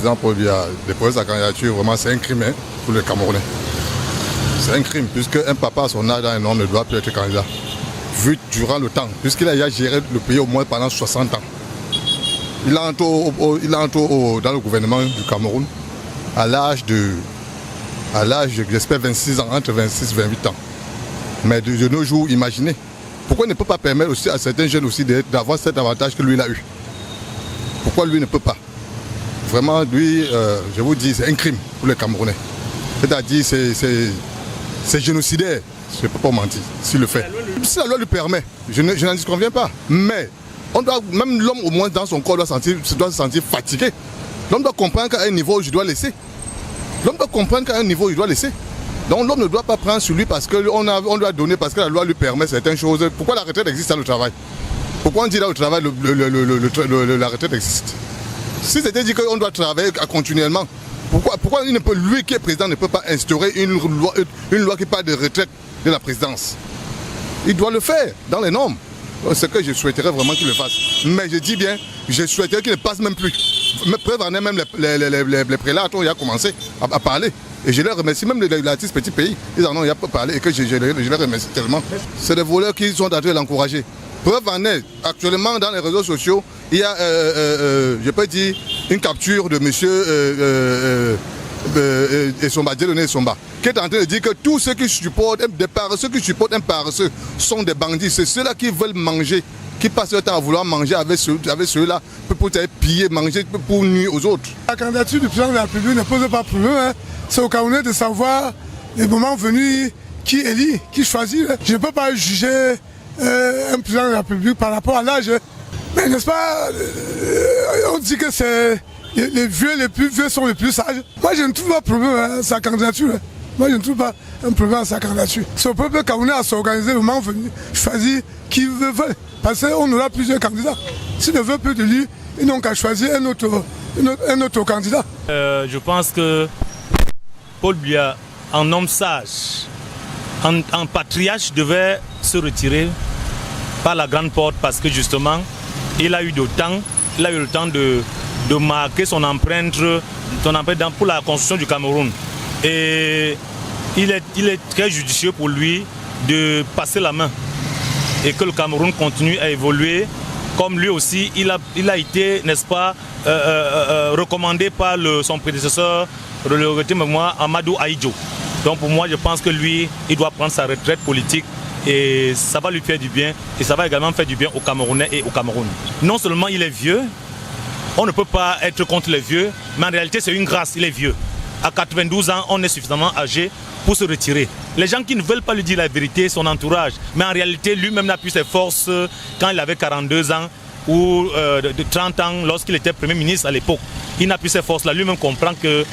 Le président lui a déposé sa candidature, vraiment c'est un crime pour les Camerounais. C'est un crime, puisque un papa à son âge, un homme ne doit plus être candidat. Vu durant le temps, puisqu'il a déjà géré le pays au moins pendant 60 ans. Il entre dans le gouvernement du Cameroun à l'âge, j'espère, 26 ans, entre 26 et 28 ans. Mais de nos jours, imaginez, pourquoi il ne peut pas permettre aussi à certains jeunes aussi d'avoir cet avantage que lui il a eu? Pourquoi lui ne peut pas? Vraiment, lui, je vous dis, c'est un crime pour les Camerounais. C'est-à-dire, c'est génocidaire, je ne peux pas mentir, s'il le fait. Si la loi lui permet, je n'en disconviens pas. Mais même l'homme, au moins dans son corps, doit se sentir fatigué. L'homme doit comprendre qu'à un niveau, je dois laisser. L'homme doit comprendre qu'à un niveau, il doit laisser. Donc l'homme ne doit pas prendre sur lui parce qu'on lui a donné, parce que la loi lui permet certaines choses. Pourquoi la retraite existe dans le travail? Pourquoi on dit là au travail la retraite existe? Si c'était dit qu'on doit travailler continuellement, pourquoi lui qui est président ne peut pas instaurer une loi qui parle de retraite de la présidence? Il doit le faire dans les normes. C'est ce que je souhaiterais vraiment qu'il le fasse. Mais je dis bien, je souhaiterais qu'il ne passe même plus. Preuve en est, même les prélats ont commencé à parler. Et je les remercie, même les artistes petits pays, ils en ont parlé et que je les remercie tellement. C'est des voleurs qui sont en train de l'encourager. Preuve en est, actuellement dans les réseaux sociaux, il y a, je peux dire, une capture de monsieur Essomba, Dieudonné Essomba, qui est en train de dire que tous ceux qui supportent un paresseux sont des bandits. C'est ceux-là qui veulent manger, qui passent leur temps à vouloir manger avec ceux-là pour piller, manger, pour nuire aux autres. La candidature du président de la République ne pose pas problème. Hein. C'est au Camerounais de savoir, le moment venu, qui élit, qui choisit. Je ne peux pas juger un président de la République par rapport à l'âge. Mais n'est-ce pas, on dit que c'est les plus vieux sont les plus sages. Moi je ne trouve pas de problème à sa candidature. Moi je ne trouve pas un problème à sa candidature. C'est au peuple camerounais à s'organiser le moment venu, choisir qui veut. Parce qu'on aura plusieurs candidats. S'ils ne veulent plus de lui, ils n'ont qu'à choisir un autre candidat. Je pense que Paul Biya, en homme sage, en patriarche, devait se retirer par la grande porte parce que justement, il a eu le temps de marquer son empreinte pour la construction du Cameroun. Et il est très judicieux pour lui de passer la main et que le Cameroun continue à évoluer. Comme lui aussi, il a été, n'est-ce pas, recommandé par son prédécesseur, le regretté mémoire Amadou Ahidjo. Donc pour moi, je pense que lui, il doit prendre sa retraite politique et ça va lui faire du bien et ça va également faire du bien aux Camerounais et au Cameroun. Non seulement il est vieux, on ne peut pas être contre les vieux, mais en réalité c'est une grâce, il est vieux. À 92 ans, on est suffisamment âgé pour se retirer. Les gens qui ne veulent pas lui dire la vérité, son entourage, mais en réalité lui-même n'a plus ses forces quand il avait 42 ans ou de 30 ans lorsqu'il était Premier ministre à l'époque. Il n'a plus ses forces là, lui-même comprend que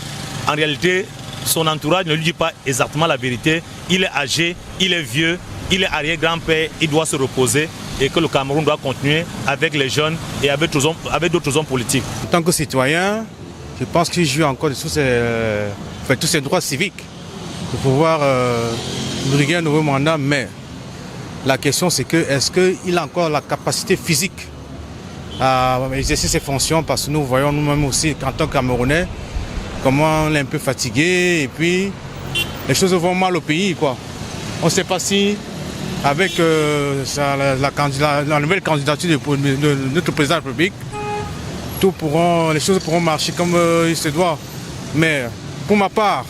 en réalité son entourage ne lui dit pas exactement la vérité. Il est âgé, il est vieux, il est arrière-grand-père, il doit se reposer et que le Cameroun doit continuer avec les jeunes et avec d'autres hommes politiques. En tant que citoyen, je pense qu'il joue encore de tous ses droits civiques pour pouvoir briguer un nouveau mandat, mais la question c'est que est-ce qu'il a encore la capacité physique à exercer ses fonctions, parce que nous voyons nous-mêmes aussi en tant que Camerounais comment on est un peu fatigué et puis les choses vont mal au pays, quoi. On ne sait pas si avec la nouvelle candidature de notre président de la République, les choses pourront marcher comme il se doit. Mais pour ma part,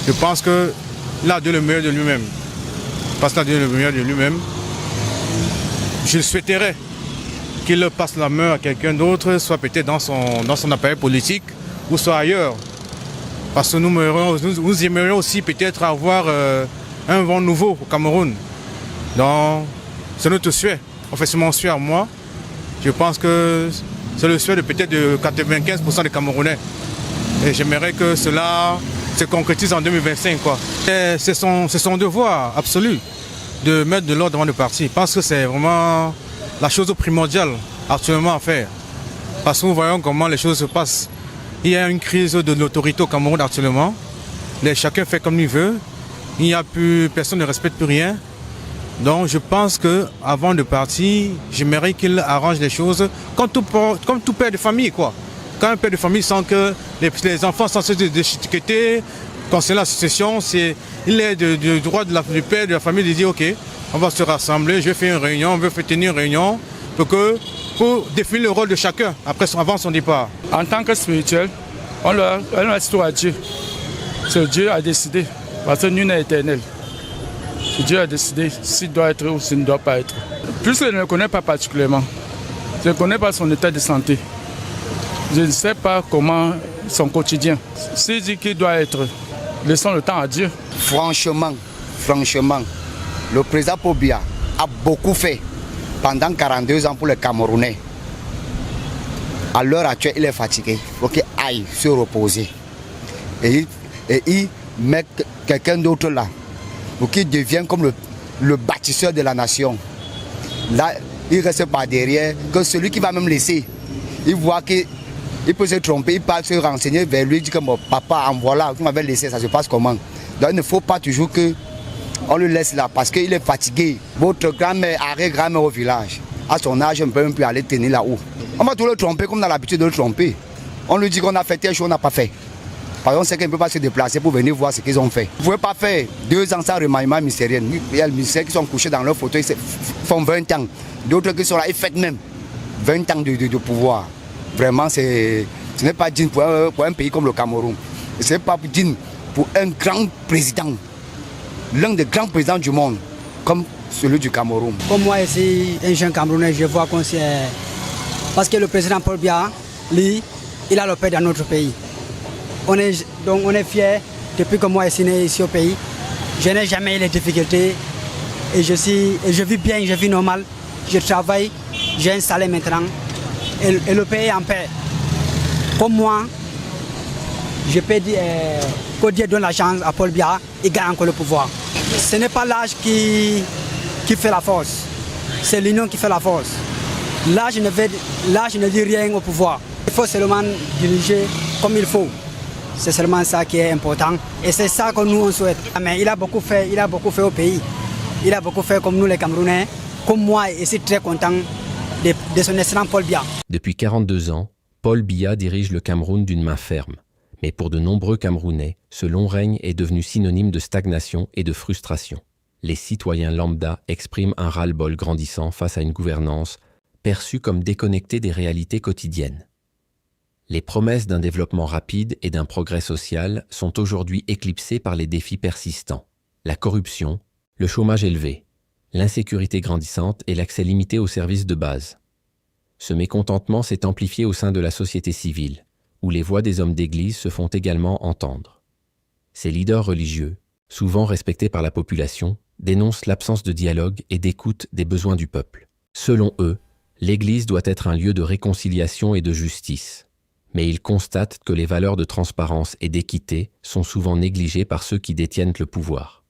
je pense qu'il a donné le meilleur de lui-même. Parce qu'il a donné le meilleur de lui-même. Je souhaiterais qu'il passe la main à quelqu'un d'autre, soit peut-être dans son appareil politique ou soit ailleurs. Parce que nous aimerions aussi peut-être avoir un vent nouveau au Cameroun. Donc, c'est notre souhait. En fait, c'est mon souhait à moi. Je pense que c'est le souhait de peut-être de 95% des Camerounais. Et j'aimerais que cela se concrétise en 2025, quoi. C'est son devoir absolu de mettre de l'ordre dans le parti. Je pense que c'est vraiment la chose primordiale actuellement à faire. Parce que nous voyons comment les choses se passent. Il y a une crise de l'autorité au Cameroun actuellement. Chacun fait comme il veut. Il n'y a plus, personne ne respecte plus rien. Donc je pense qu'avant de partir, j'aimerais qu'il arrange les choses comme tout père de famille, quoi. Quand un père de famille sent que les enfants sont censés déchiqueter, concernant la succession, il est du droit du père de la famille de dire ok, on va se rassembler, je vais faire une réunion, on veut tenir une réunion pour définir le rôle de chacun avant son départ. En tant que spirituel, on laisse tout à Dieu. C'est Dieu a décidé, parce que nul n'est éternel. Dieu a décidé s'il doit être ou s'il ne doit pas être. Puisque je ne le connais pas particulièrement, je ne connais pas son état de santé. Je ne sais pas comment son quotidien. S'il dit qu'il doit être, laissons le temps à Dieu. Franchement, le président Paul Biya a beaucoup fait pendant 42 ans pour les Camerounais. À l'heure actuelle, il est fatigué. Il faut qu'il aille se reposer. Et il met quelqu'un d'autre là, pour qu'il devienne comme le bâtisseur de la nation. Là, il reste pas derrière, que celui qui va même laisser, il voit qu'il peut se tromper, il peut se renseigner vers lui, il dit que mon papa, en voilà, vous m'avez laissé, ça se passe comment? Donc il ne faut pas toujours qu'on le laisse là, parce qu'il est fatigué. Votre grand-mère, arrière-grand-mère au village, à son âge, on ne peut même plus aller tenir là-haut. On va tout le tromper comme on a l'habitude de le tromper. On lui dit qu'on a fait telle chose, on n'a pas fait. Par exemple, on sait qu'il ne peut pas se déplacer pour venir voir ce qu'ils ont fait. Vous ne pouvez pas faire 2 ans sans remaniement ministériel. Il y a des ministères qui sont couchés dans leur fauteuil, ils font 20 ans. D'autres qui sont là, ils fêtent même 20 ans de pouvoir. Vraiment, ce n'est pas digne pour un pays comme le Cameroun. Ce n'est pas digne pour un grand président, l'un des grands présidents du monde, comme celui du Cameroun. Comme moi ici, un jeune Camerounais, je vois qu'on c'est... Parce que le président Paul Biya, lui, il a le paix dans notre pays. On est fiers, depuis que moi je suis né ici au pays, je n'ai jamais eu les difficultés et je vis bien, je vis normal, je travaille, j'ai un salaire maintenant et le pays est en paix. Comme moi, je peux dire que Dieu donne la chance à Paul Biya, il gagne encore le pouvoir. Ce n'est pas l'âge qui fait la force, c'est l'union qui fait la force. L'âge ne dit rien au pouvoir. Il faut seulement diriger comme il faut. C'est seulement ça qui est important et c'est ça que nous on souhaite. Mais il a beaucoup fait au pays. Il a beaucoup fait comme nous les Camerounais, comme moi et je suis très content de son excellent Paul Biya. Depuis 42 ans, Paul Biya dirige le Cameroun d'une main ferme. Mais pour de nombreux Camerounais, ce long règne est devenu synonyme de stagnation et de frustration. Les citoyens lambda expriment un ras-le-bol grandissant face à une gouvernance perçue comme déconnectée des réalités quotidiennes. Les promesses d'un développement rapide et d'un progrès social sont aujourd'hui éclipsées par les défis persistants. La corruption, le chômage élevé, l'insécurité grandissante et l'accès limité aux services de base. Ce mécontentement s'est amplifié au sein de la société civile, où les voix des hommes d'église se font également entendre. Ces leaders religieux, souvent respectés par la population, dénoncent l'absence de dialogue et d'écoute des besoins du peuple. Selon eux, l'Église doit être un lieu de réconciliation et de justice. Mais ils constatent que les valeurs de transparence et d'équité sont souvent négligées par ceux qui détiennent le pouvoir.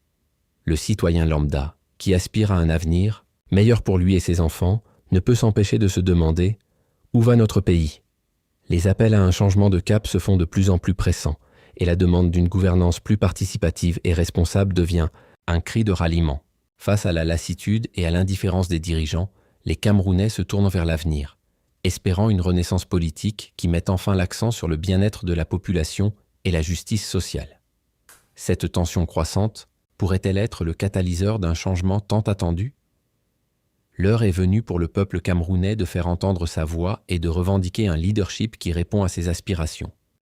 Le citoyen lambda, qui aspire à un avenir, meilleur pour lui et ses enfants, ne peut s'empêcher de se demander « Où va notre pays ?» Les appels à un changement de cap se font de plus en plus pressants et la demande d'une gouvernance plus participative et responsable devient un cri de ralliement. Face à la lassitude et à l'indifférence des dirigeants, les Camerounais se tournent vers l'avenir, espérant une renaissance politique qui mette enfin l'accent sur le bien-être de la population et la justice sociale. Cette tension croissante pourrait-elle être le catalyseur d'un changement tant attendu? L'heure est venue pour le peuple camerounais de faire entendre sa voix et de revendiquer un leadership qui répond à ses aspirations.